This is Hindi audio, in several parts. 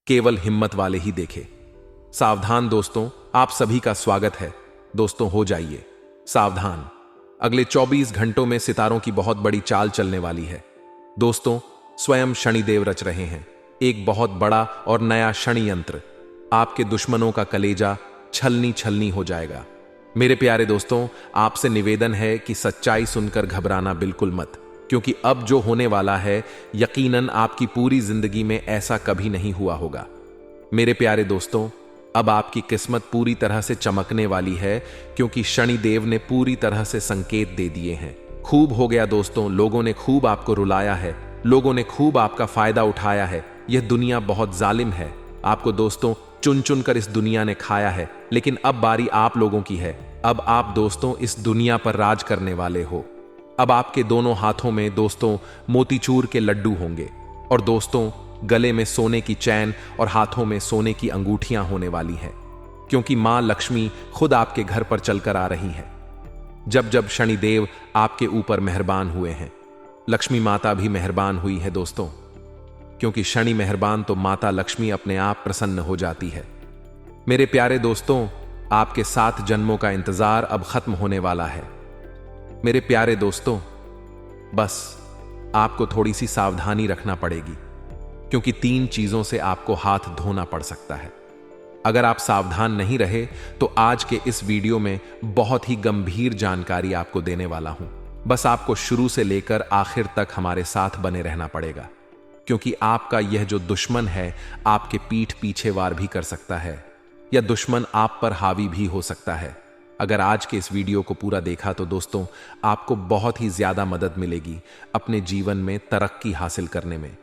केवल हिम्मत वाले ही देखे। सावधान दोस्तों, आप सभी का स्वागत है। दोस्तों हो जाइए सावधान, अगले 24 घंटों में सितारों की बहुत बड़ी चाल चलने वाली है। दोस्तों, स्वयं शनिदेव रच रहे हैं एक बहुत बड़ा और नया षड्यंत्र। आपके दुश्मनों का कलेजा छलनी छलनी हो जाएगा। मेरे प्यारे दोस्तों, आपसे निवेदन है कि सच्चाई सुनकर घबराना बिल्कुल मत, क्योंकि अब जो होने वाला है यकीनन आपकी पूरी जिंदगी में ऐसा कभी नहीं हुआ होगा। मेरे प्यारे दोस्तों, अब आपकी किस्मत पूरी तरह से चमकने वाली है, क्योंकि शनिदेव ने पूरी तरह से संकेत दे दिए हैं। खूब हो गया दोस्तों, लोगों ने खूब आपको रुलाया है, लोगों ने खूब आपका फायदा उठाया है। यह दुनिया बहुत जालिम है। आपको दोस्तों चुन चुन कर इस दुनिया ने खाया है, लेकिन अब बारी आप लोगों की है। अब आप दोस्तों इस दुनिया पर राज करने वाले हो। अब आपके दोनों हाथों में दोस्तों मोतीचूर के लड्डू होंगे, और दोस्तों गले में सोने की चैन और हाथों में सोने की अंगूठियां होने वाली हैं, क्योंकि मां लक्ष्मी खुद आपके घर पर चलकर आ रही हैं। जब जब शनिदेव आपके ऊपर मेहरबान हुए हैं, लक्ष्मी माता भी मेहरबान हुई है दोस्तों, क्योंकि शनि मेहरबान तो माता लक्ष्मी अपने आप प्रसन्न हो जाती है। मेरे प्यारे दोस्तों, आपके 7 जन्मों का इंतजार अब खत्म होने वाला है। मेरे प्यारे दोस्तों, बस आपको थोड़ी सी सावधानी रखना पड़ेगी, क्योंकि 3 चीजों से आपको हाथ धोना पड़ सकता है। अगर आप सावधान नहीं रहे तो आज के इस वीडियो में बहुत ही गंभीर जानकारी आपको देने वाला हूं। बस आपको शुरू से लेकर आखिर तक हमारे साथ बने रहना पड़ेगा, क्योंकि आपका यह जो दुश्मन है आपके पीठ पीछे वार भी कर सकता है, या दुश्मन आप पर हावी भी हो सकता है। अगर आज के इस वीडियो को पूरा देखा तो दोस्तों आपको बहुत ही ज्यादा मदद मिलेगी अपने जीवन में तरक्की हासिल करने में।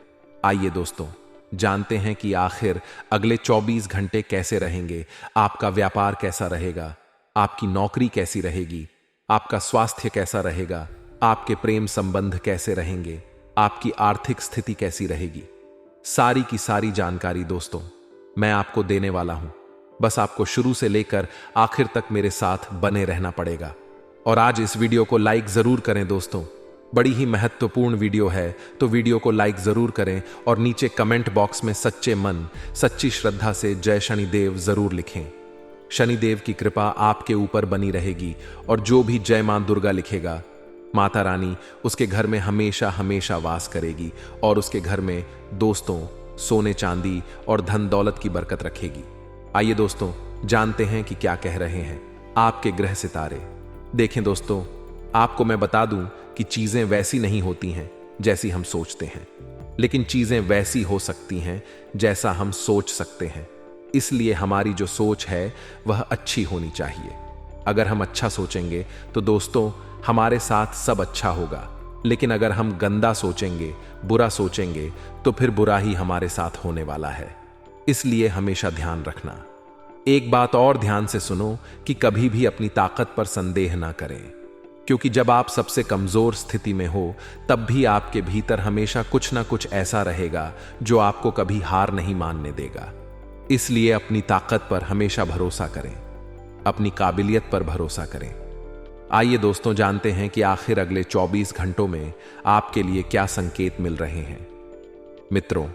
आइए दोस्तों जानते हैं कि आखिर अगले 24 घंटे कैसे रहेंगे, आपका व्यापार कैसा रहेगा, आपकी नौकरी कैसी रहेगी, आपका स्वास्थ्य कैसा रहेगा, आपके प्रेम संबंध कैसे रहेंगे, आपकी आर्थिक स्थिति कैसी रहेगी। सारी की सारी जानकारी दोस्तों मैं आपको देने वाला हूं। बस आपको शुरू से लेकर आखिर तक मेरे साथ बने रहना पड़ेगा। और आज इस वीडियो को लाइक जरूर करें दोस्तों, बड़ी ही महत्वपूर्ण वीडियो है, तो वीडियो को लाइक जरूर करें और नीचे कमेंट बॉक्स में सच्चे मन सच्ची श्रद्धा से जय शनिदेव जरूर लिखें। शनिदेव की कृपा आपके ऊपर बनी रहेगी, और जो भी जय मां दुर्गा लिखेगा, माता रानी उसके घर में हमेशा हमेशा वास करेगी, और उसके घर में दोस्तों सोने चांदी और धन दौलत की बरकत रखेगी। आइए दोस्तों जानते हैं कि क्या कह रहे हैं आपके ग्रह सितारे। देखें दोस्तों, आपको मैं बता दूं कि चीजें वैसी नहीं होती हैं जैसी हम सोचते हैं, लेकिन चीजें वैसी हो सकती हैं जैसा हम सोच सकते हैं। इसलिए हमारी जो सोच है वह अच्छी होनी चाहिए। अगर हम अच्छा सोचेंगे तो दोस्तों हमारे साथ सब अच्छा होगा, लेकिन अगर हम गंदा सोचेंगे, बुरा सोचेंगे, तो फिर बुरा ही हमारे साथ होने वाला है। इसलिए हमेशा ध्यान रखना। एक बात और ध्यान से सुनो कि कभी भी अपनी ताकत पर संदेह ना करें, क्योंकि जब आप सबसे कमजोर स्थिति में हो तब भी आपके भीतर हमेशा कुछ ना कुछ ऐसा रहेगा जो आपको कभी हार नहीं मानने देगा। इसलिए अपनी ताकत पर हमेशा भरोसा करें, अपनी काबिलियत पर भरोसा करें। आइए दोस्तों जानते हैं कि आखिर अगले 24 घंटों में आपके लिए क्या संकेत मिल रहे हैं। मित्रों,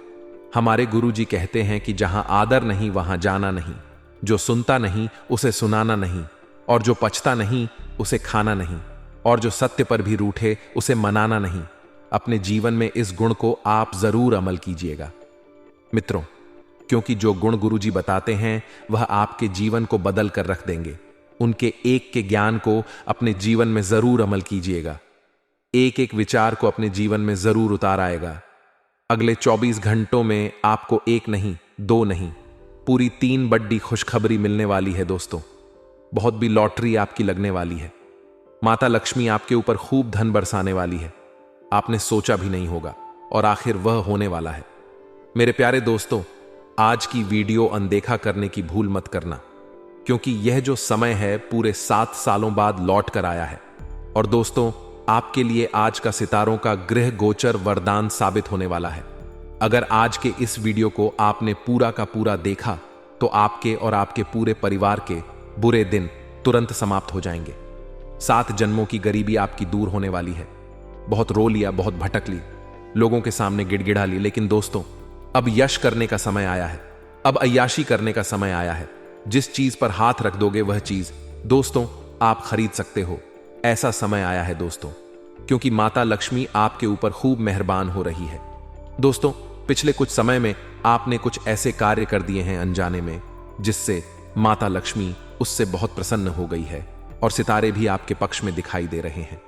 हमारे गुरुजी कहते हैं कि जहां आदर नहीं वहां जाना नहीं, जो सुनता नहीं उसे सुनाना नहीं, और जो पचता नहीं उसे खाना नहीं, और जो सत्य पर भी रूठे उसे मनाना नहीं। अपने जीवन में इस गुण को आप जरूर अमल कीजिएगा मित्रों, क्योंकि जो गुण गुरुजी बताते हैं वह आपके जीवन को बदल कर रख देंगे। उनके एक के ज्ञान को अपने जीवन में जरूर अमल कीजिएगा। एक एक विचार को अपने जीवन में जरूर उतार आएगा। अगले 24 घंटों में आपको 1 नहीं 2 नहीं पूरी 3 बड़ी खुशखबरी मिलने वाली है दोस्तों। बहुत भी लॉटरी आपकी लगने वाली है। माता लक्ष्मी आपके ऊपर खूब धन बरसाने वाली है, आपने सोचा भी नहीं होगा, और आखिर वह होने वाला है। मेरे प्यारे दोस्तों, आज की वीडियो अनदेखा करने की भूल मत करना, क्योंकि यह जो समय है पूरे 7 सालों बाद लौट कर आया है। और दोस्तों आपके लिए आज का सितारों का गृह गोचर वरदान साबित होने वाला है। अगर आज के इस वीडियो को आपने पूरा का पूरा देखा तो आपके और आपके पूरे परिवार के बुरे दिन तुरंत समाप्त हो जाएंगे। 7 जन्मों की गरीबी आपकी दूर होने वाली है। बहुत रो लिया, बहुत भटक ली, लोगों के सामने गिड़गिड़ा ली, लेकिन दोस्तों अब यश करने का समय आया है। अब अय्याशी करने का समय आया है। जिस चीज पर हाथ रख दोगे वह चीज दोस्तों आप खरीद सकते हो। ऐसा समय आया है दोस्तों, क्योंकि माता लक्ष्मी आपके ऊपर खूब मेहरबान हो रही है। दोस्तों, पिछले कुछ समय में आपने कुछ ऐसे कार्य कर दिए हैं अनजाने में, जिससे माता लक्ष्मी उससे बहुत प्रसन्न हो गई है और सितारे भी आपके पक्ष में दिखाई दे रहे हैं।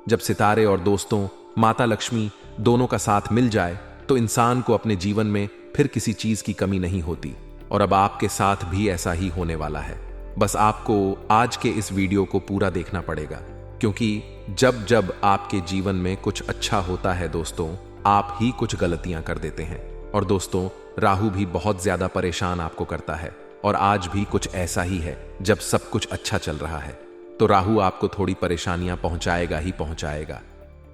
जब सितारे और दोस्तों माता लक्ष्मी दोनों का साथ मिल जाए तो इंसान को अपने जीवन में फिर किसी चीज की कमी नहीं होती, और अब आपके साथ भी ऐसा ही होने वाला है। बस आपको आज के इस वीडियो को पूरा देखना पड़ेगा, क्योंकि जब जब आपके जीवन में कुछ अच्छा होता है दोस्तों, आप ही कुछ गलतियां कर देते हैं। और दोस्तों, राहु भी बहुत ज्यादा परेशान आपको करता है, और आज भी कुछ ऐसा ही है। जब सब कुछ अच्छा चल रहा है तो राहु आपको थोड़ी परेशानियां पहुंचाएगा ही पहुंचाएगा।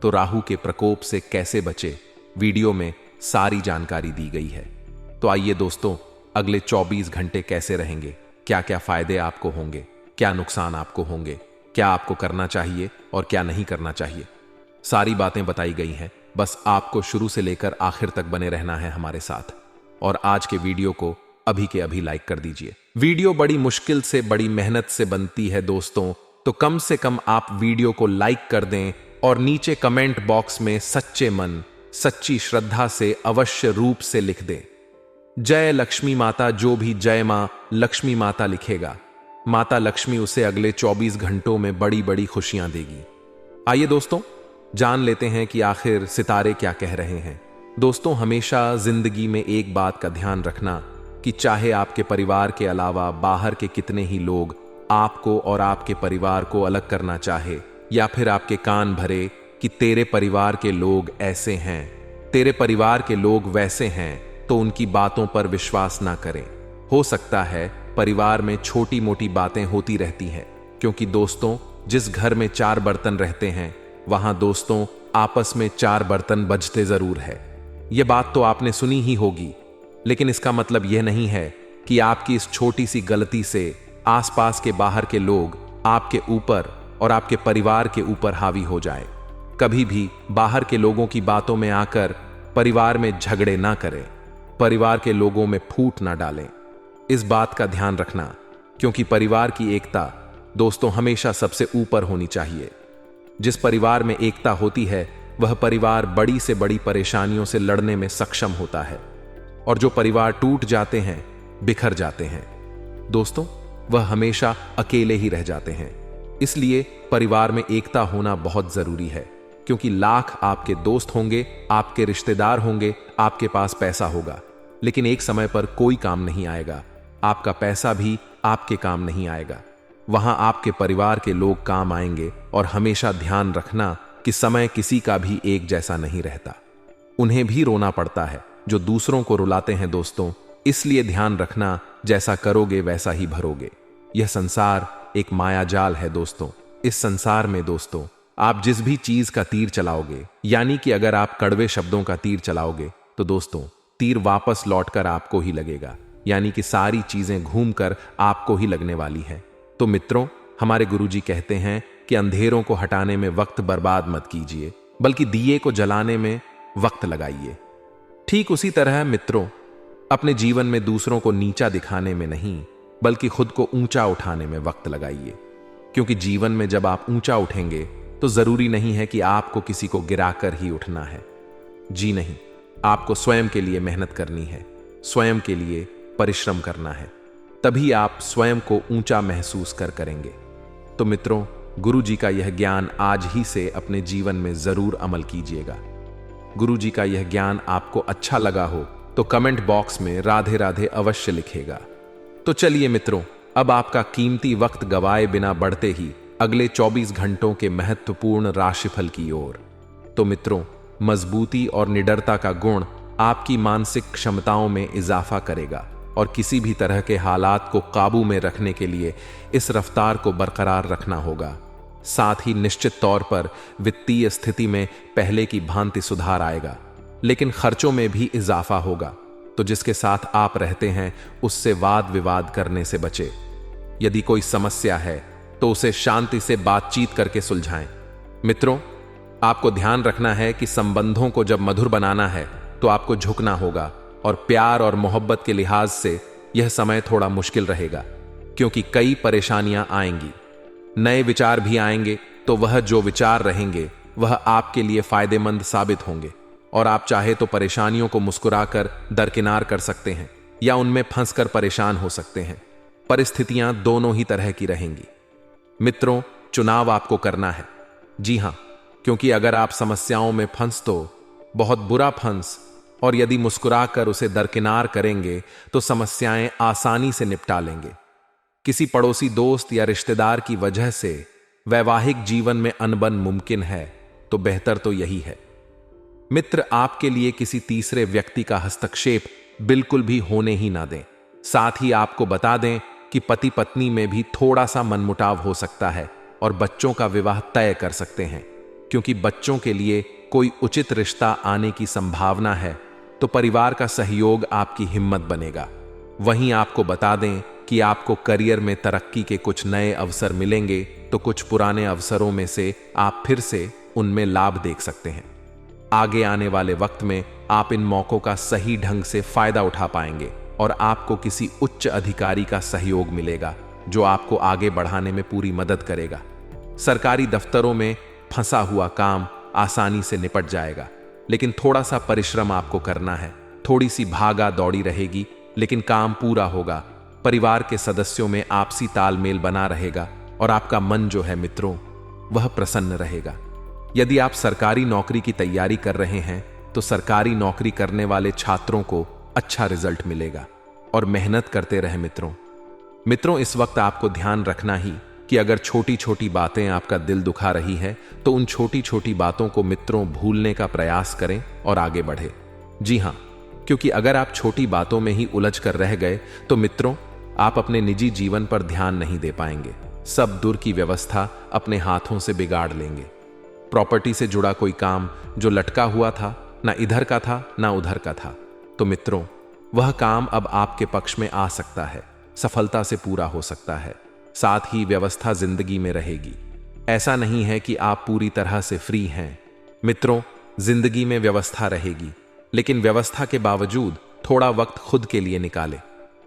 तो राहु के प्रकोप से कैसे बचे, वीडियो में सारी जानकारी दी गई है। तो आइए दोस्तों, अगले 24 घंटे कैसे रहेंगे, क्या क्या फायदे आपको होंगे, क्या नुकसान आपको होंगे, क्या आपको करना चाहिए और क्या नहीं करना चाहिए, सारी बातें बताई गई हैं। बस आपको शुरू से लेकर आखिर तक बने रहना है हमारे साथ। और आज के वीडियो को अभी के अभी लाइक कर दीजिए। वीडियो बड़ी मुश्किल से, बड़ी मेहनत से बनती है दोस्तों, तो कम से कम आप वीडियो को लाइक कर दें और नीचे कमेंट बॉक्स में सच्चे मन, सच्ची श्रद्धा से अवश्य रूप से लिख दें जय लक्ष्मी माता। जो भी जय मां लक्ष्मी माता लिखेगा, माता लक्ष्मी उसे अगले 24 घंटों में बड़ी बड़ी खुशियां देगी। आइए दोस्तों, जान लेते हैं कि आखिर सितारे क्या कह रहे हैं। दोस्तों, हमेशा जिंदगी में एक बात का ध्यान रखना कि चाहे आपके परिवार के अलावा बाहर के कितने ही लोग आपको और आपके परिवार को अलग करना चाहे, या फिर आपके कान भरे कि तेरे परिवार के लोग ऐसे हैं, तेरे परिवार के लोग वैसे हैं, तो उनकी बातों पर विश्वास ना करें। हो सकता है परिवार में छोटी मोटी बातें होती रहती हैं, क्योंकि दोस्तों जिस घर में 4 बर्तन रहते हैं वहां दोस्तों आपस में 4 बर्तन बजते जरूर है। यह बात तो आपने सुनी ही होगी, लेकिन इसका मतलब यह नहीं है कि आपकी इस छोटी सी गलती से आसपास के बाहर के लोग आपके ऊपर और आपके परिवार के ऊपर हावी हो जाए। कभी भी बाहर के लोगों की बातों में आकर परिवार में झगड़े ना करें, परिवार के लोगों में फूट ना डालें। इस बात का ध्यान रखना, क्योंकि परिवार की एकता दोस्तों हमेशा सबसे ऊपर होनी चाहिए। जिस परिवार में एकता होती है वह परिवार बड़ी से बड़ी परेशानियों से लड़ने में सक्षम होता है, और जो परिवार टूट जाते हैं, बिखर जाते हैं दोस्तों, वह हमेशा अकेले ही रह जाते हैं। इसलिए परिवार में एकता होना बहुत जरूरी है, क्योंकि लाख आपके दोस्त होंगे, आपके रिश्तेदार होंगे, आपके पास पैसा होगा, लेकिन एक समय पर कोई काम नहीं आएगा, आपका पैसा भी आपके काम नहीं आएगा। वहां आपके परिवार के लोग काम आएंगे। और हमेशा ध्यान रखना कि समय किसी का भी एक जैसा नहीं रहता, उन्हें भी रोना पड़ता है जो दूसरों को रुलाते हैं दोस्तों। इसलिए ध्यान रखना, जैसा करोगे वैसा ही भरोगे। यह संसार एक मायाजाल है दोस्तों। इस संसार में दोस्तों आप जिस भी चीज का तीर चलाओगे, यानी कि अगर आप कड़वे शब्दों का तीर चलाओगे तो दोस्तों तीर वापस लौटकर आपको ही लगेगा, यानी कि सारी चीजें घूमकर आपको ही लगने वाली है। तो मित्रों, हमारे गुरुजी कहते हैं कि अंधेरों को हटाने में वक्त बर्बाद मत कीजिए, बल्कि दिए को जलाने में वक्त लगाइए। ठीक उसी तरह मित्रों, अपने जीवन में दूसरों को नीचा दिखाने में नहीं, बल्कि खुद को ऊंचा उठाने में वक्त लगाइए। क्योंकि जीवन में जब आप ऊंचा उठेंगे तो जरूरी नहीं है कि आपको किसी को गिराकर ही उठना है। जी नहीं, आपको स्वयं के लिए मेहनत करनी है, स्वयं के लिए परिश्रम करना है, तभी आप स्वयं को ऊंचा महसूस करेंगे। तो मित्रों, गुरु जी का यह ज्ञान आज ही से अपने जीवन में जरूर अमल कीजिएगा। गुरु जी का यह ज्ञान आपको अच्छा लगा हो तो कमेंट बॉक्स में राधे राधे अवश्य लिखेगा। तो चलिए मित्रों, अब आपका कीमती वक्त गवाए बिना बढ़ते ही अगले 24 घंटों के महत्वपूर्ण राशिफल की ओर। तो मित्रों, मजबूती और निडरता का गुण आपकी मानसिक क्षमताओं में इजाफा करेगा, और किसी भी तरह के हालात को काबू में रखने के लिए इस रफ्तार को बरकरार रखना होगा। साथ ही निश्चित तौर पर वित्तीय स्थिति में पहले की भांति सुधार आएगा, लेकिन खर्चों में भी इजाफा होगा। तो जिसके साथ आप रहते हैं उससे वाद विवाद करने से बचे। यदि कोई समस्या है तो उसे शांति से बातचीत करके सुलझाएं। मित्रों, आपको ध्यान रखना है कि संबंधों को जब मधुर बनाना है तो आपको झुकना होगा, और प्यार और मोहब्बत के लिहाज से यह समय थोड़ा मुश्किल रहेगा, क्योंकि कई परेशानियां आएंगी। नए विचार भी आएंगे, तो वह जो विचार रहेंगे वह आपके लिए फायदेमंद साबित होंगे, और आप चाहे तो परेशानियों को मुस्कुराकर दरकिनार कर सकते हैं या उनमें फंसकर परेशान हो सकते हैं। परिस्थितियां दोनों ही तरह की रहेंगी। मित्रों, चुनाव आपको करना है। जी हां, क्योंकि अगर आप समस्याओं में फंस तो बहुत बुरा फंस, और यदि मुस्कुराकर उसे दरकिनार करेंगे तो समस्याएं आसानी से निपटा लेंगे। किसी पड़ोसी दोस्त या रिश्तेदार की वजह से वैवाहिक जीवन में अनबन मुमकिन है, तो बेहतर तो यही है। मित्र आपके लिए किसी तीसरे व्यक्ति का हस्तक्षेप बिल्कुल भी होने ही ना दें। साथ ही आपको बता दें कि पति पत्नी में भी थोड़ा सा मनमुटाव हो सकता है और बच्चों का विवाह तय कर सकते हैं, क्योंकि बच्चों के लिए कोई उचित रिश्ता आने की संभावना है, तो परिवार का सहयोग आपकी हिम्मत बनेगा। वहीं आपको बता दें कि आपको करियर में तरक्की के कुछ नए अवसर मिलेंगे, तो कुछ पुराने अवसरों में से आप फिर से उनमें लाभ देख सकते हैं। आगे आने वाले वक्त में आप इन मौकों का सही ढंग से फायदा उठा पाएंगे और आपको किसी उच्च अधिकारी का सहयोग मिलेगा, जो आपको आगे बढ़ाने में पूरी मदद करेगा। सरकारी दफ्तरों में फंसा हुआ काम आसानी से निपट जाएगा, लेकिन थोड़ा सा परिश्रम आपको करना है। थोड़ी सी भागा दौड़ी रहेगी, लेकिन काम पूरा होगा। परिवार के सदस्यों में आपसी तालमेल बना रहेगा और आपका मन जो है मित्रों, वह प्रसन्न रहेगा। यदि आप सरकारी नौकरी की तैयारी कर रहे हैं, तो सरकारी नौकरी करने वाले छात्रों को अच्छा रिजल्ट मिलेगा, और मेहनत करते रहे मित्रों, इस वक्त आपको ध्यान रखना ही कि अगर छोटी छोटी बातें आपका दिल दुखा रही है, तो उन छोटी छोटी बातों को मित्रों भूलने का प्रयास करें और आगे बढ़े। जी हां, क्योंकि अगर आप छोटी बातों में ही उलझ कर रह गए, तो मित्रों आप अपने निजी जीवन पर ध्यान नहीं दे पाएंगे। सब दूर की व्यवस्था अपने हाथों से बिगाड़ लेंगे। प्रॉपर्टी से जुड़ा कोई काम जो लटका हुआ था, ना इधर का था ना उधर का था, तो मित्रों वह काम अब आपके पक्ष में आ सकता है, सफलता से पूरा हो सकता है। साथ ही व्यवस्था जिंदगी में रहेगी। ऐसा नहीं है कि आप पूरी तरह से फ्री हैं। मित्रों, जिंदगी में व्यवस्था रहेगी, लेकिन व्यवस्था के बावजूद थोड़ा वक्त खुद के लिए निकालें।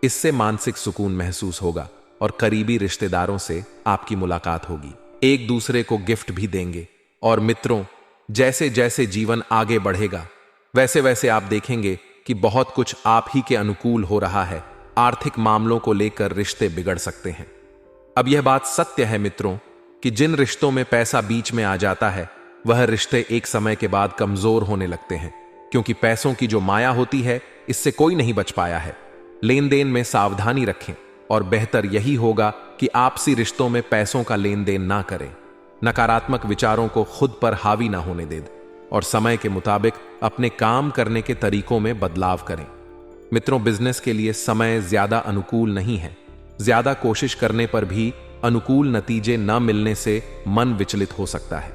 इससे मानसिक सुकून महसूस होगा और करीबी रिश्तेदारों से आपकी मुलाकात होगी। एक दूसरे को गिफ्ट भी देंगे। और मित्रों, जैसे जैसे जीवन आगे बढ़ेगा, वैसे वैसे आप देखेंगे कि बहुत कुछ आप ही के अनुकूल हो रहा है। आर्थिक मामलों को लेकर रिश्ते बिगड़ सकते हैं। अब यह बात सत्य है मित्रों कि जिन रिश्तों में पैसा बीच में आ जाता है, वह रिश्ते एक समय के बाद कमजोर होने लगते हैं, क्योंकि पैसों की जो माया होती है, इससे कोई नहीं बच पाया है। लेन देन में सावधानी रखें, और बेहतर यही होगा कि आपसी रिश्तों में पैसों का लेन देन ना करें। नकारात्मक विचारों को खुद पर हावी ना होने दें, और समय के मुताबिक अपने काम करने के तरीकों में बदलाव करें। मित्रों, बिजनेस के लिए समय ज्यादा अनुकूल नहीं है। ज्यादा कोशिश करने पर भी अनुकूल नतीजे न मिलने से मन विचलित हो सकता है।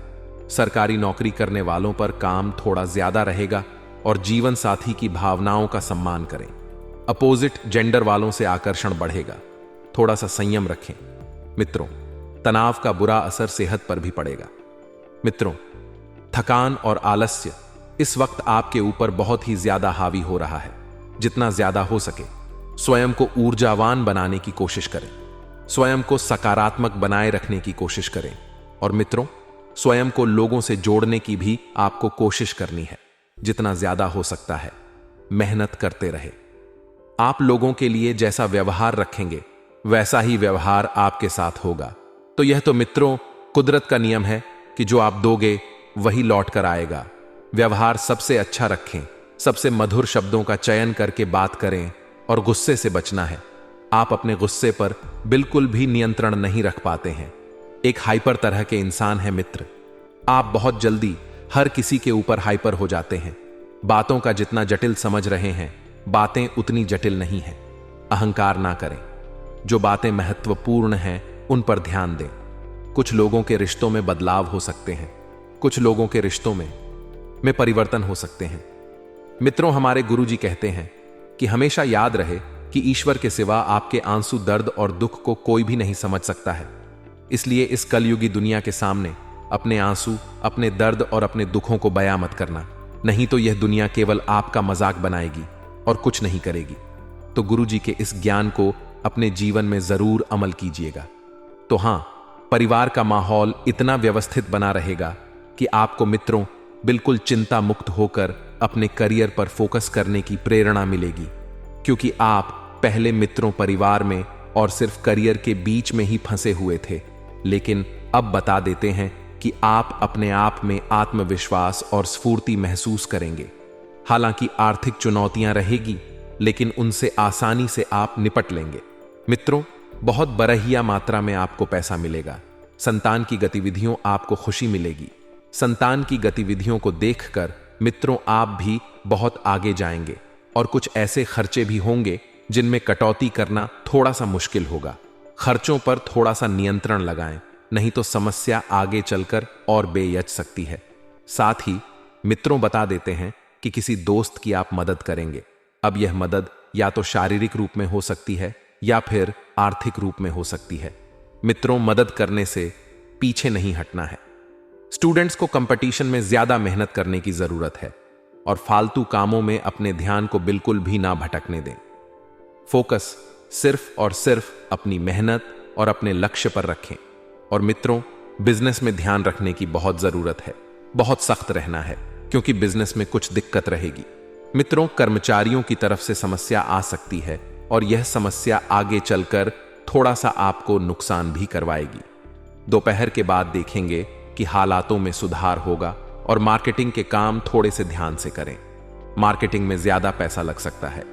सरकारी नौकरी करने वालों पर काम थोड़ा ज्यादा रहेगा, और जीवन साथी की भावनाओं का सम्मान करें। अपोजिट जेंडर वालों से आकर्षण बढ़ेगा। थोड़ा सा संयम रखें। मित्रों, तनाव का बुरा असर सेहत पर भी पड़ेगा। मित्रों, थकान और आलस्य इस वक्त आपके ऊपर बहुत ही ज्यादा हावी हो रहा है। जितना ज्यादा हो सके स्वयं को ऊर्जावान बनाने की कोशिश करें। स्वयं को सकारात्मक बनाए रखने की कोशिश करें। और मित्रों, स्वयं को लोगों से जोड़ने की भी आपको कोशिश करनी है। जितना ज्यादा हो सकता है मेहनत करते रहे। आप लोगों के लिए जैसा व्यवहार रखेंगे, वैसा ही व्यवहार आपके साथ होगा। तो यह तो मित्रों कुदरत का नियम है कि जो आप दोगे वही लौट कर आएगा। व्यवहार सबसे अच्छा रखें, सबसे मधुर शब्दों का चयन करके बात करें, और गुस्से से बचना है। आप अपने गुस्से पर बिल्कुल भी नियंत्रण नहीं रख पाते हैं। एक हाइपर तरह के इंसान हैं मित्र। आप बहुत जल्दी हर किसी के ऊपर हाइपर हो जाते हैं। बातों का जितना जटिल समझ रहे हैं, बातें उतनी जटिल नहीं हैं। अहंकार ना करें। जो बातें महत्वपूर्ण हैं उन पर ध्यान दें। कुछ लोगों के रिश्तों में बदलाव हो सकते हैं। कुछ लोगों के रिश्तों में परिवर्तन हो सकते हैं। मित्रों, हमारे गुरुजी कहते हैं कि हमेशा याद रहे कि ईश्वर के सिवा आपके आंसू, दर्द और दुख को कोई भी नहीं समझ सकता है। इसलिए इस कलयुगी दुनिया के सामने अपने आंसू, अपने दर्द और अपने दुखों को बयां मत करना, नहीं तो यह दुनिया केवल आपका मजाक बनाएगी और कुछ नहीं करेगी। तो गुरुजी के इस ज्ञान को अपने जीवन में जरूर अमल कीजिएगा। तो हां, परिवार का माहौल इतना व्यवस्थित बना रहेगा कि आपको मित्रों बिल्कुल चिंता मुक्त होकर अपने करियर पर फोकस करने की प्रेरणा मिलेगी, क्योंकि आप पहले मित्रों, परिवार में और सिर्फ करियर के बीच में ही फंसे हुए थे। लेकिन अब बता देते हैं कि आप अपने आप में आत्मविश्वास और स्फूर्ति महसूस करेंगे। हालांकि आर्थिक चुनौतियां रहेगी, लेकिन उनसे आसानी से आप निपट लेंगे। मित्रों, बहुत बरहिया मात्रा में आपको पैसा मिलेगा। संतान की गतिविधियों आपको खुशी मिलेगी। संतान की गतिविधियों को देखकर मित्रों आप भी बहुत आगे जाएंगे और कुछ ऐसे खर्चे भी होंगे जिनमें कटौती करना थोड़ा सा मुश्किल होगा। खर्चों पर थोड़ा सा नियंत्रण लगाएं, नहीं तो समस्या आगे चलकर और बेयच सकती है। साथ ही मित्रों बता देते हैं कि किसी दोस्त की आप मदद करेंगे। अब यह मदद या तो शारीरिक रूप में हो सकती है या फिर आर्थिक रूप में हो सकती है। मित्रों, मदद करने से पीछे नहीं हटना है। स्टूडेंट्स को कंपटीशन में ज्यादा मेहनत करने की जरूरत है और फालतू कामों में अपने ध्यान को बिल्कुल भी ना भटकने दें। फोकस सिर्फ और सिर्फ अपनी मेहनत और अपने लक्ष्य पर रखें। और मित्रों, बिजनेस में ध्यान रखने की बहुत जरूरत है। बहुत सख्त रहना है, क्योंकि बिजनेस में कुछ दिक्कत रहेगी। मित्रों, कर्मचारियों की तरफ से समस्या आ सकती है और यह समस्या आगे चलकर थोड़ा सा आपको नुकसान भी करवाएगी। दोपहर के बाद देखेंगे कि हालातों में सुधार होगा और मार्केटिंग के काम थोड़े से ध्यान से करें। मार्केटिंग में ज्यादा पैसा लग सकता है।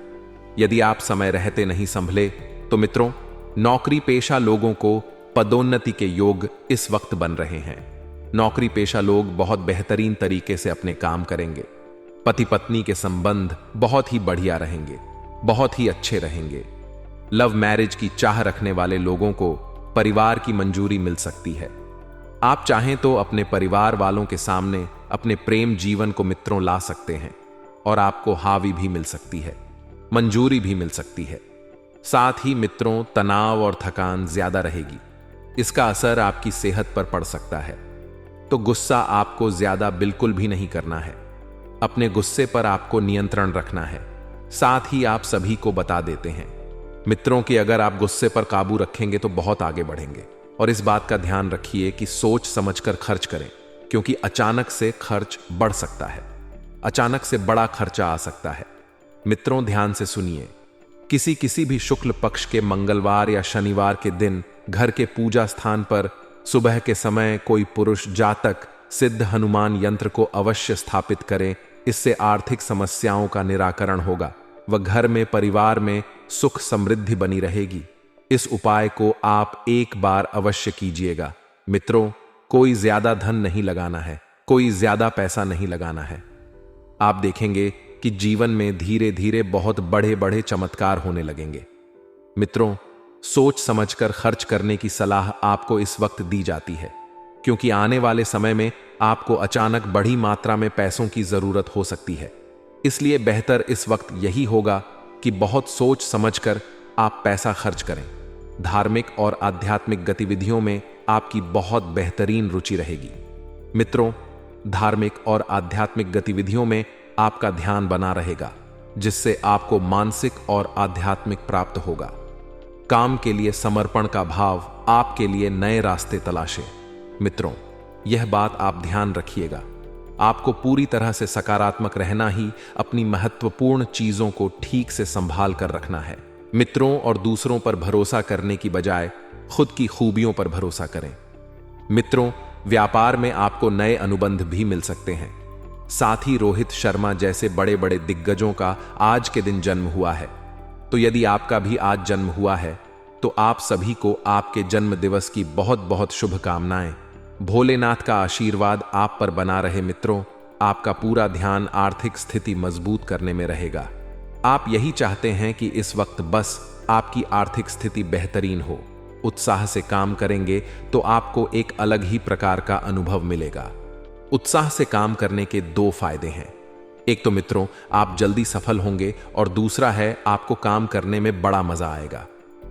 यदि आप समय रहते नहीं संभले तो मित्रों, नौकरी पेशा लोगों को पदोन्नति के योग इस वक्त बन रहे हैं। नौकरी पेशा लोग बहुत बेहतरीन तरीके से अपने काम करेंगे। पति पत्नी के संबंध बहुत ही बढ़िया रहेंगे, बहुत ही अच्छे रहेंगे। लव मैरिज की चाह रखने वाले लोगों को परिवार की मंजूरी मिल सकती है। आप चाहें तो अपने परिवार वालों के सामने अपने प्रेम जीवन को मित्रों ला सकते हैं और आपको हावी भी मिल सकती है, मंजूरी भी मिल सकती है। साथ ही मित्रों, तनाव और थकान ज्यादा रहेगी। इसका असर आपकी सेहत पर पड़ सकता है। तो गुस्सा आपको ज्यादा बिल्कुल भी नहीं करना है। अपने गुस्से पर आपको नियंत्रण रखना है। साथ ही आप सभी को बता देते हैं मित्रों कि अगर आप गुस्से पर काबू रखेंगे तो बहुत आगे बढ़ेंगे। और इस बात का ध्यान रखिए कि सोच समझकर खर्च करें, क्योंकि अचानक से खर्च बढ़ सकता है। अचानक से बड़ा खर्चा आ सकता है। मित्रों, ध्यान से सुनिए। किसी भी शुक्ल पक्ष के मंगलवार या शनिवार के दिन घर के पूजा स्थान पर सुबह के समय कोई पुरुष जातक सिद्ध हनुमान यंत्र को अवश्य स्थापित करें। इससे आर्थिक समस्याओं का निराकरण होगा व घर में, परिवार में सुख समृद्धि बनी रहेगी। इस उपाय को आप एक बार अवश्य कीजिएगा। मित्रों, कोई ज्यादा धन नहीं लगाना है, कोई ज्यादा पैसा नहीं लगाना है। आप देखेंगे कि जीवन में धीरे धीरे बहुत बड़े बड़े चमत्कार होने लगेंगे। मित्रों, सोच समझकर खर्च करने की सलाह आपको इस वक्त दी जाती है, क्योंकि आने वाले समय में आपको अचानक बड़ी मात्रा में पैसों की जरूरत हो सकती है। इसलिए बेहतर इस वक्त यही होगा कि बहुत सोच समझकर आप पैसा खर्च करें। धार्मिक और आध्यात्मिक गतिविधियों में आपकी बहुत बेहतरीन रुचि रहेगी। मित्रों, धार्मिक और आध्यात्मिक गतिविधियों में आपका ध्यान बना रहेगा, जिससे आपको मानसिक और आध्यात्मिक प्राप्त होगा। काम के लिए समर्पण का भाव आपके लिए नए रास्ते तलाशे। मित्रों, यह बात आप ध्यान रखिएगा। आपको पूरी तरह से सकारात्मक रहना ही अपनी महत्वपूर्ण चीजों को ठीक से संभाल कर रखना है। मित्रों और दूसरों पर भरोसा करने की बजाय खुद की खूबियों पर भरोसा करें। मित्रों, व्यापार में आपको नए अनुबंध भी मिल सकते हैं। साथ ही रोहित शर्मा जैसे बड़े बड़े दिग्गजों का आज के दिन जन्म हुआ है। तो यदि आपका भी आज जन्म हुआ है तो आप सभी को आपके जन्म दिवस की बहुत बहुत शुभकामनाएं। भोलेनाथ का आशीर्वाद आप पर बना रहे। मित्रों, आपका पूरा ध्यान आर्थिक स्थिति मजबूत करने में रहेगा। आप यही चाहते हैं कि इस वक्त बस आपकी आर्थिक स्थिति बेहतरीन हो। उत्साह से काम करेंगे तो आपको एक अलग ही प्रकार का अनुभव मिलेगा। उत्साह से काम करने के दो फायदे हैं। एक तो मित्रों, आप जल्दी सफल होंगे और दूसरा है आपको काम करने में बड़ा मजा आएगा।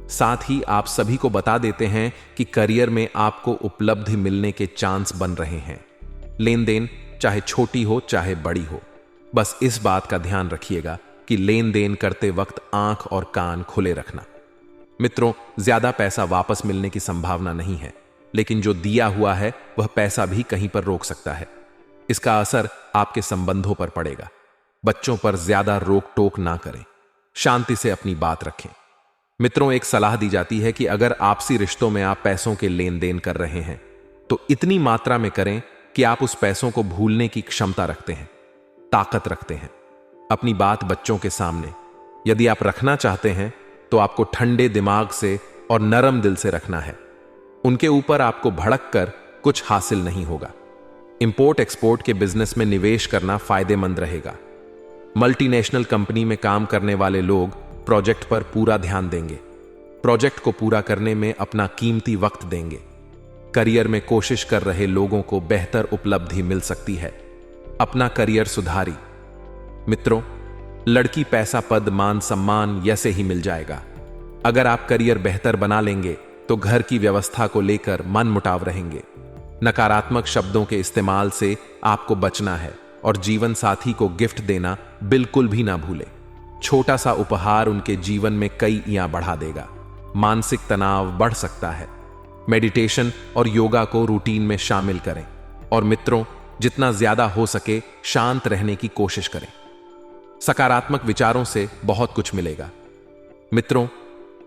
साथ ही आप सभी को बता देते हैं कि करियर में आपको उपलब्धि मिलने के चांस बन रहे हैं। लेन देन चाहे छोटी हो चाहे बड़ी हो, बस इस बात का ध्यान रखिएगा कि लेन देन करते वक्त आंख और कान खुले रखना। मित्रों, ज्यादा पैसा वापस मिलने की संभावना नहीं है, लेकिन जो दिया हुआ है वह पैसा भी कहीं पर रोक सकता है। इसका असर आपके संबंधों पर पड़ेगा। बच्चों पर ज्यादा रोक टोक ना करें, शांति से अपनी बात रखें। मित्रों, एक सलाह दी जाती है कि अगर आपसी रिश्तों में आप पैसों के लेन देन कर रहे हैं तो इतनी मात्रा में करें कि आप उस पैसों को भूलने की क्षमता रखते हैं, ताकत रखते हैं। अपनी बात बच्चों के सामने यदि आप रखना चाहते हैं तो आपको ठंडे दिमाग से और नरम दिल से रखना है। उनके ऊपर आपको भड़क कर कुछ हासिल नहीं होगा। इंपोर्ट एक्सपोर्ट के बिजनेस में निवेश करना फायदेमंद रहेगा। मल्टीनेशनल कंपनी में काम करने वाले लोग प्रोजेक्ट पर पूरा ध्यान देंगे, प्रोजेक्ट को पूरा करने में अपना कीमती वक्त देंगे। करियर में कोशिश कर रहे लोगों को बेहतर उपलब्धि मिल सकती है। अपना करियर सुधारी। मित्रों, लड़की पैसा पद मान सम्मान ऐसे ही मिल जाएगा। अगर आप करियर बेहतर बना लेंगे तो घर की व्यवस्था को लेकर मन मुटाव रहेंगे। नकारात्मक शब्दों के इस्तेमाल से आपको बचना है और जीवन साथी को गिफ्ट देना बिल्कुल भी ना भूले। छोटा सा उपहार उनके जीवन में कई ईयां बढ़ा देगा। मानसिक तनाव बढ़ सकता है। मेडिटेशन और योगा को रूटीन में शामिल करें। और मित्रों, जितना ज्यादा हो सके शांत रहने की कोशिश करें। सकारात्मक विचारों से बहुत कुछ मिलेगा। मित्रों,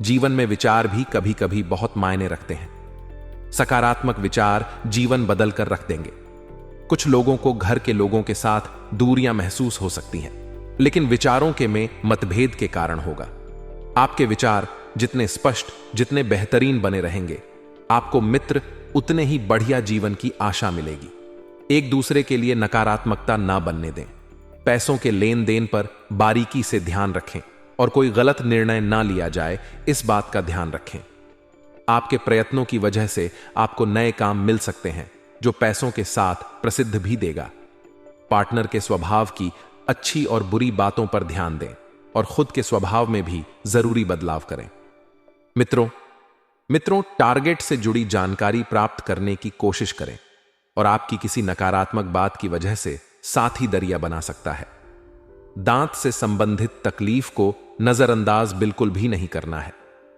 जीवन में विचार भी कभी कभी बहुत मायने रखते हैं। सकारात्मक विचार जीवन बदल कर रख देंगे। कुछ लोगों को घर के लोगों के साथ दूरियां महसूस हो सकती हैं, लेकिन विचारों के में मतभेद के कारण होगा। आपके विचार जितने स्पष्ट, जितने बेहतरीन बने रहेंगे, आपको मित्र उतने ही बढ़िया जीवन की आशा मिलेगी। एक दूसरे के लिए नकारात्मकता ना बनने दें। पैसों के लेन देन पर बारीकी से ध्यान रखें और कोई गलत निर्णय ना लिया जाए, इस बात का ध्यान रखें। आपके प्रयत्नों की वजह से आपको नए काम मिल सकते हैं जो पैसों के साथ प्रसिद्ध भी देगा। पार्टनर के स्वभाव की अच्छी और बुरी बातों पर ध्यान दें और खुद के स्वभाव में भी जरूरी बदलाव करें। मित्रों, टारगेट से जुड़ी जानकारी प्राप्त करने की कोशिश करें और आपकी किसी नकारात्मक बात की वजह से साथी दरिया बना सकता है। दांत से संबंधित तकलीफ को नजरअंदाज बिल्कुल भी नहीं करना है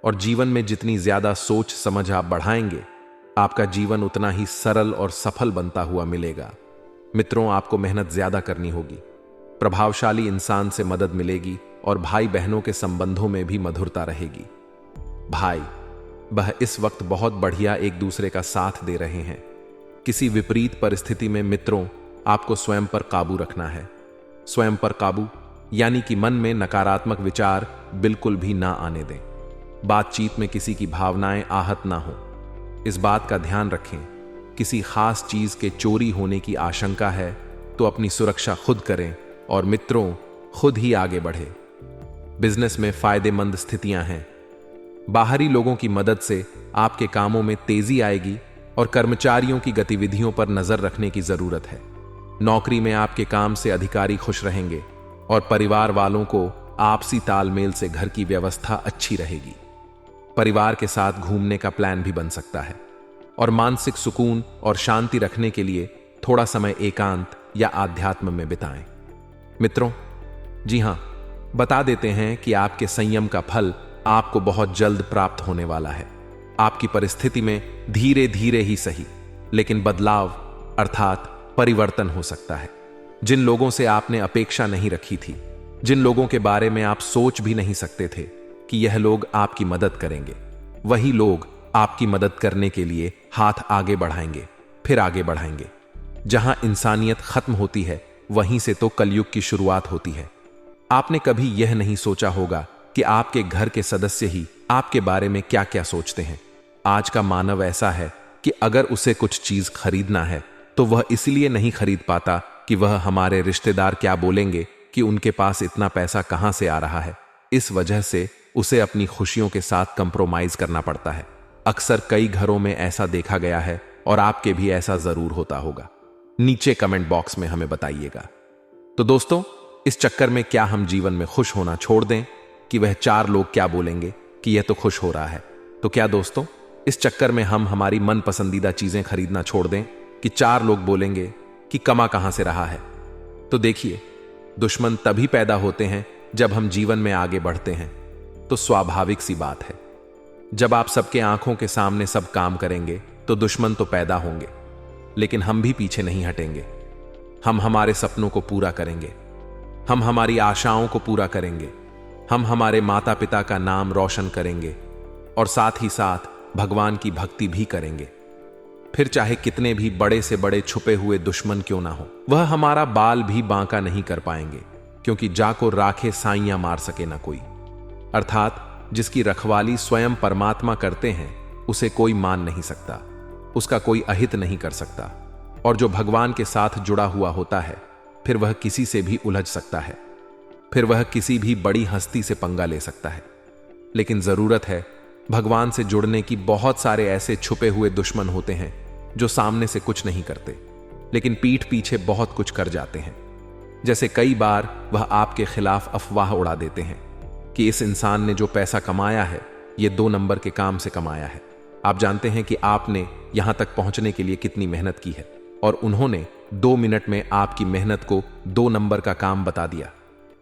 और जीवन में जितनी ज्यादा सोच समझ आप बढ़ाएंगे, आपका जीवन उतना ही सरल और सफल बनता हुआ मिलेगा। मित्रों, आपको मेहनत ज्यादा करनी होगी, प्रभावशाली इंसान से मदद मिलेगी और भाई बहनों के संबंधों में भी मधुरता रहेगी। भाई वह इस वक्त बहुत बढ़िया एक दूसरे का साथ दे रहे हैं। किसी विपरीत परिस्थिति में मित्रों, आपको स्वयं पर काबू रखना है। स्वयं पर काबू यानी कि मन में नकारात्मक विचार बिल्कुल भी ना आने दें। बातचीत में किसी की भावनाएं आहत ना हो, इस बात का ध्यान रखें। किसी खास चीज के चोरी होने की आशंका है तो अपनी सुरक्षा खुद करें और मित्रों, खुद ही आगे बढ़े। बिजनेस में फायदेमंद स्थितियां हैं। बाहरी लोगों की मदद से आपके कामों में तेजी आएगी और कर्मचारियों की गतिविधियों पर नजर रखने की जरूरत है। नौकरी में आपके काम से अधिकारी खुश रहेंगे और परिवार वालों को आपसी तालमेल से घर की व्यवस्था अच्छी रहेगी। परिवार के साथ घूमने का प्लान भी बन सकता है और मानसिक सुकून और शांति रखने के लिए थोड़ा समय एकांत या आध्यात्म में बिताएं। मित्रों, जी हां, बता देते हैं कि आपके संयम का फल आपको बहुत जल्द प्राप्त होने वाला है। आपकी परिस्थिति में धीरे धीरे ही सही, लेकिन बदलाव अर्थात परिवर्तन हो सकता है। जिन लोगों से आपने अपेक्षा नहीं रखी थी, जिन लोगों के बारे में आप सोच भी नहीं सकते थे कि यह लोग आपकी मदद करेंगे, वही लोग आपकी मदद करने के लिए हाथ आगे बढ़ाएंगे, फिर आगे बढ़ाएंगे। जहां इंसानियत खत्म होती है, वहीं से तो कलयुग की शुरुआत होती है। आपने कभी यह नहीं सोचा होगा कि आपके घर के सदस्य ही आपके बारे में क्या क्या सोचते हैं। आज का मानव ऐसा है कि अगर उसे कुछ चीज खरीदना है तो वह इसलिए नहीं खरीद पाता कि वह हमारे रिश्तेदार क्या बोलेंगे, कि उनके पास इतना पैसा कहां से आ रहा है। इस वजह से उसे अपनी खुशियों के साथ कंप्रोमाइज करना पड़ता है। अक्सर कई घरों में ऐसा देखा गया है और आपके भी ऐसा जरूर होता होगा। नीचे कमेंट बॉक्स में हमें बताइएगा। तो दोस्तों, इस चक्कर में क्या हम जीवन में खुश होना छोड़ दें कि वह 4 लोग क्या बोलेंगे कि यह तो खुश हो रहा है? तो क्या दोस्तों, इस चक्कर में हम हमारी मन पसंदीदा चीजें खरीदना छोड़ दें कि 4 लोग बोलेंगे कि कमा कहां से रहा है? तो देखिए, दुश्मन तभी पैदा होते हैं जब हम जीवन में आगे बढ़ते हैं तो स्वाभाविक सी बात है, जब आप सबके आंखों के सामने सब काम करेंगे तो दुश्मन तो पैदा होंगे, लेकिन हम भी पीछे नहीं हटेंगे। हम हमारे सपनों को पूरा करेंगे, हम हमारी आशाओं को पूरा करेंगे, हम हमारे माता पिता का नाम रोशन करेंगे और साथ ही साथ भगवान की भक्ति भी करेंगे। फिर चाहे कितने भी बड़े से बड़े छुपे हुए दुश्मन क्यों ना हो, वह हमारा बाल भी बांका नहीं कर पाएंगे, क्योंकि जाको राखे साइयां मार सके ना कोई। अर्थात जिसकी रखवाली स्वयं परमात्मा करते हैं उसे कोई मान नहीं सकता, उसका कोई अहित नहीं कर सकता। और जो भगवान के साथ जुड़ा हुआ होता है फिर वह किसी से भी उलझ सकता है, फिर वह किसी भी बड़ी हस्ती से पंगा ले सकता है। लेकिन जरूरत है भगवान से जुड़ने की। बहुत सारे ऐसे छुपे हुए दुश्मन होते हैं जो सामने से कुछ नहीं करते, लेकिन पीठ पीछे बहुत कुछ कर जाते हैं। जैसे कई बार वह आपके खिलाफ अफवाह उड़ा देते हैं कि इस इंसान ने जो पैसा कमाया है ये 2 नंबर के काम से कमाया है। आप जानते हैं कि आपने यहां तक पहुंचने के लिए कितनी मेहनत की है, और उन्होंने 2 मिनट में आपकी मेहनत को 2 नंबर का काम बता दिया।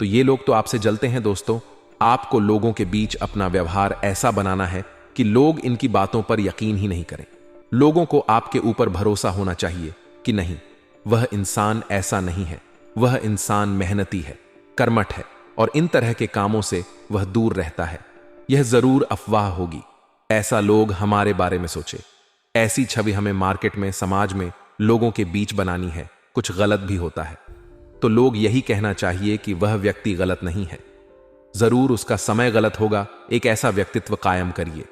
तो ये लोग तो आपसे जलते हैं दोस्तों। आपको लोगों के बीच अपना व्यवहार ऐसा बनाना है कि लोग इनकी बातों पर यकीन ही नहीं करें। लोगों को आपके ऊपर भरोसा होना चाहिए कि नहीं, वह इंसान ऐसा नहीं है, वह इंसान मेहनती है, कर्मठ है और इन तरह के कामों से वह दूर रहता है। यह जरूर अफवाह होगी, ऐसा लोग हमारे बारे में सोचे। ऐसी छवि हमें मार्केट में, समाज में लोगों के बीच बनानी है। कुछ गलत भी होता है तो लोग यही कहना चाहिए कि वह व्यक्ति गलत नहीं है, जरूर उसका समय गलत होगा। एक ऐसा व्यक्तित्व कायम करिए,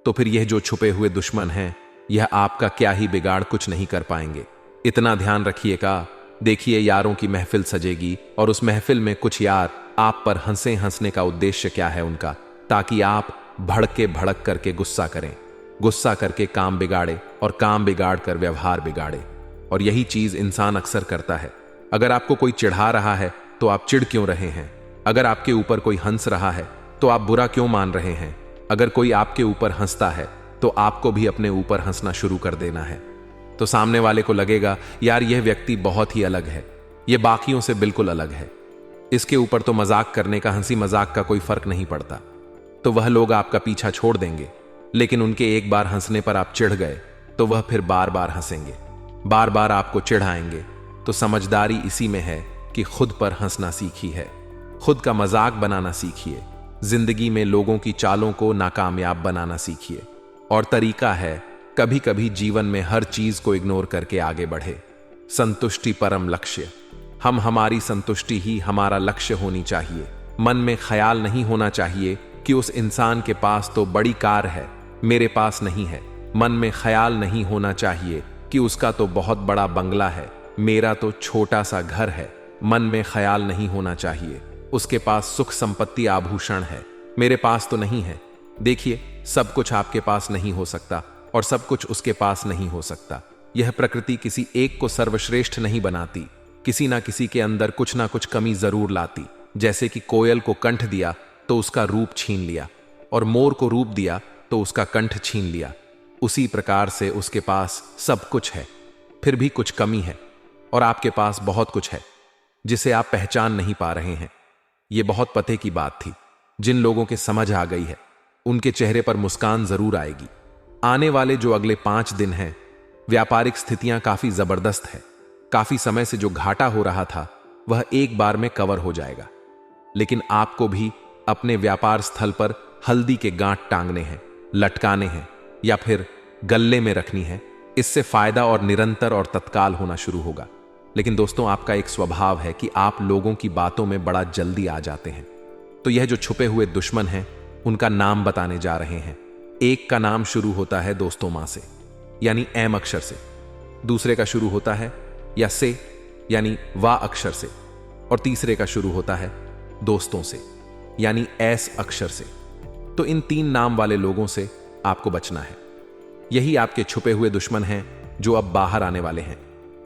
तो फिर यह जो छुपे हुए दुश्मन हैं यह आपका क्या ही बिगाड़ कुछ नहीं कर पाएंगे। इतना ध्यान रखिएगा। देखिए, यारों की महफिल सजेगी और उस महफिल में कुछ यार आप पर हंसे। हंसने का उद्देश्य क्या है उनका? ताकि आप भड़क करके गुस्सा करें, गुस्सा करके काम बिगाड़े और काम बिगाड़ कर व्यवहार बिगाड़े। और यही चीज इंसान अक्सर करता है। अगर आपको कोई चिढ़ा रहा है तो आप चिढ़ क्यों रहे हैं? अगर आपके ऊपर कोई हंस रहा है तो आप बुरा क्यों मान रहे हैं? अगर कोई आपके ऊपर हंसता है तो आपको भी अपने ऊपर हंसना शुरू कर देना है। तो सामने वाले को लगेगा यार यह व्यक्ति बहुत ही अलग है, यह बाकियों से बिल्कुल अलग है, इसके ऊपर तो मजाक करने का, हंसी मजाक का कोई फर्क नहीं पड़ता। तो वह लोग आपका पीछा छोड़ देंगे। लेकिन उनके एक बार हंसने पर आप चिढ़ गए तो वह फिर बार बार हंसेंगे, बार बार आपको चिढ़ाएंगे। तो समझदारी इसी में है कि खुद पर हंसना सीखी है, खुद का मजाक बनाना सीखिए। जिंदगी में लोगों की चालों को नाकामयाब बनाना सीखिए। और तरीका है कभी कभी जीवन में हर चीज को इग्नोर करके आगे बढ़े। संतुष्टि परम लक्ष्य। हम हमारी संतुष्टि ही हमारा लक्ष्य होनी चाहिए। मन में ख्याल नहीं होना चाहिए कि उस इंसान के पास तो बड़ी कार है, मेरे पास नहीं है। मन में ख्याल नहीं होना चाहिए कि उसका तो बहुत बड़ा बंगला है, मेरा तो छोटा सा घर है। मन में ख्याल नहीं होना चाहिए उसके पास सुख संपत्ति आभूषण है, मेरे पास तो नहीं है। देखिए, सब कुछ आपके पास नहीं हो सकता और सब कुछ उसके पास नहीं हो सकता। यह प्रकृति किसी एक को सर्वश्रेष्ठ नहीं बनाती, किसी ना किसी के अंदर कुछ ना कुछ कमी जरूर लाती। जैसे कि कोयल को कंठ दिया तो उसका रूप छीन लिया, और मोर को रूप दिया तो उसका कंठ छीन लिया। उसी प्रकार से उसके पास सब कुछ है, फिर भी कुछ कमी है, और आपके पास बहुत कुछ है जिसे आप पहचान नहीं पा रहे हैं। यह बहुत पते की बात थी। जिन लोगों के समझ आ गई है उनके चेहरे पर मुस्कान जरूर आएगी। आने वाले जो अगले 5 दिन हैं, व्यापारिक स्थितियां काफी जबरदस्त है। काफी समय से जो घाटा हो रहा था वह एक बार में कवर हो जाएगा। लेकिन आपको भी अपने व्यापार स्थल पर हल्दी के गांठ टांगने हैं, लटकाने हैं या फिर गल्ले में रखनी है। इससे फायदा और निरंतर और तत्काल होना शुरू होगा। लेकिन दोस्तों, आपका एक स्वभाव है कि आप लोगों की बातों में बड़ा जल्दी आ जाते हैं। तो यह जो छुपे हुए दुश्मन हैं उनका नाम बताने जा रहे हैं। एक का नाम शुरू होता है दोस्तों मां से, यानी एम अक्षर से। दूसरे का शुरू होता है या से, यानी वा अक्षर से। और तीसरे का शुरू होता है दोस्तों से, यानी एस अक्षर से। तो इन 3 नाम वाले लोगों से आपको बचना है। यही आपके छुपे हुए दुश्मन हैं जो अब बाहर आने वाले हैं।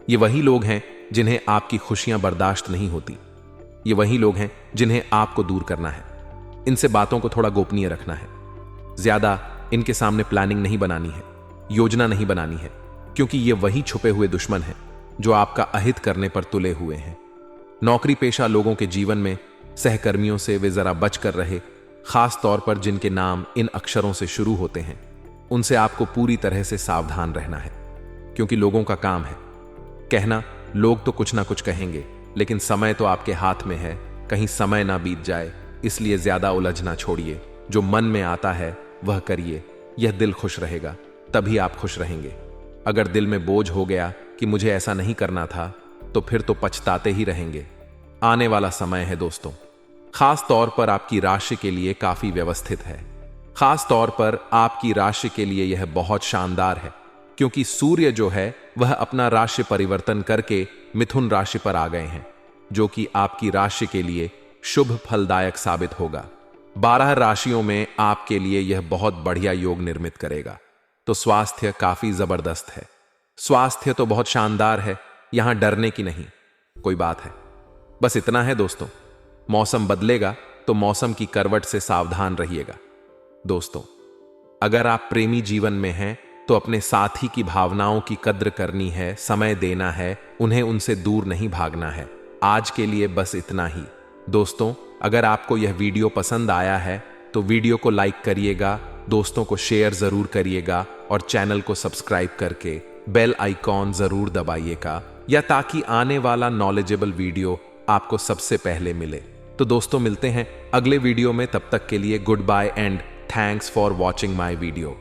ये वही लोग हैं जिन्हें आपकी खुशियां बर्दाश्त नहीं होती। ये वही लोग हैं जिन्हें आपको दूर करना है। इनसे बातों को थोड़ा गोपनीय रखना है। ज्यादा इनके सामने प्लानिंग नहीं बनानी है, योजना नहीं बनानी है, क्योंकि ये वही छुपे हुए दुश्मन हैं जो आपका अहित करने पर तुले हुए हैं। नौकरी पेशा लोगों के जीवन में सहकर्मियों से वे जरा बच कर रहे, खास तौर पर जिनके नाम इन अक्षरों से शुरू होते हैं। उनसे आपको पूरी तरह से सावधान रहना है, क्योंकि लोगों का काम है कहना। लोग तो कुछ ना कुछ कहेंगे, लेकिन समय तो आपके हाथ में है, कहीं समय ना बीत जाए। इसलिए ज्यादा उलझना छोड़िए, जो मन में आता है वह करिए। यह दिल खुश रहेगा, तभी आप खुश रहेंगे। अगर दिल में बोझ हो गया कि मुझे ऐसा नहीं करना था, तो फिर तो पछताते ही रहेंगे। आने वाला समय है दोस्तों, खास तौर पर आपकी राशि के लिए काफी व्यवस्थित है। खास तौर पर आपकी राशि के लिए यह बहुत शानदार है, क्योंकि सूर्य जो है वह अपना राशि परिवर्तन करके मिथुन राशि पर आ गए हैं, जो कि आपकी राशि के लिए शुभ फलदायक साबित होगा। 12 राशियों में आपके लिए यह बहुत बढ़िया योग निर्मित करेगा। तो स्वास्थ्य काफी जबरदस्त है। स्वास्थ्य तो बहुत शानदार है, यहां डरने की नहीं कोई बात है। बस इतना है दोस्तों, मौसम बदलेगा तो मौसम की करवट से सावधान रहिएगा। दोस्तों, अगर आप प्रेमी जीवन में हैं तो अपने साथी की भावनाओं की कद्र करनी है, समय देना है, उन्हें उनसे दूर नहीं भागना है। आज के लिए बस इतना ही दोस्तों। अगर आपको यह वीडियो पसंद आया है तो वीडियो को लाइक करिएगा, दोस्तों को शेयर जरूर करिएगा और चैनल को सब्सक्राइब करके बेल आइकॉन जरूर दबाइएगा, या ताकि आने वाला नॉलेजेबल वीडियो आपको सबसे पहले मिले। तो दोस्तों, मिलते हैं अगले वीडियो में। तब तक के लिए good bye and thanks for watching my video.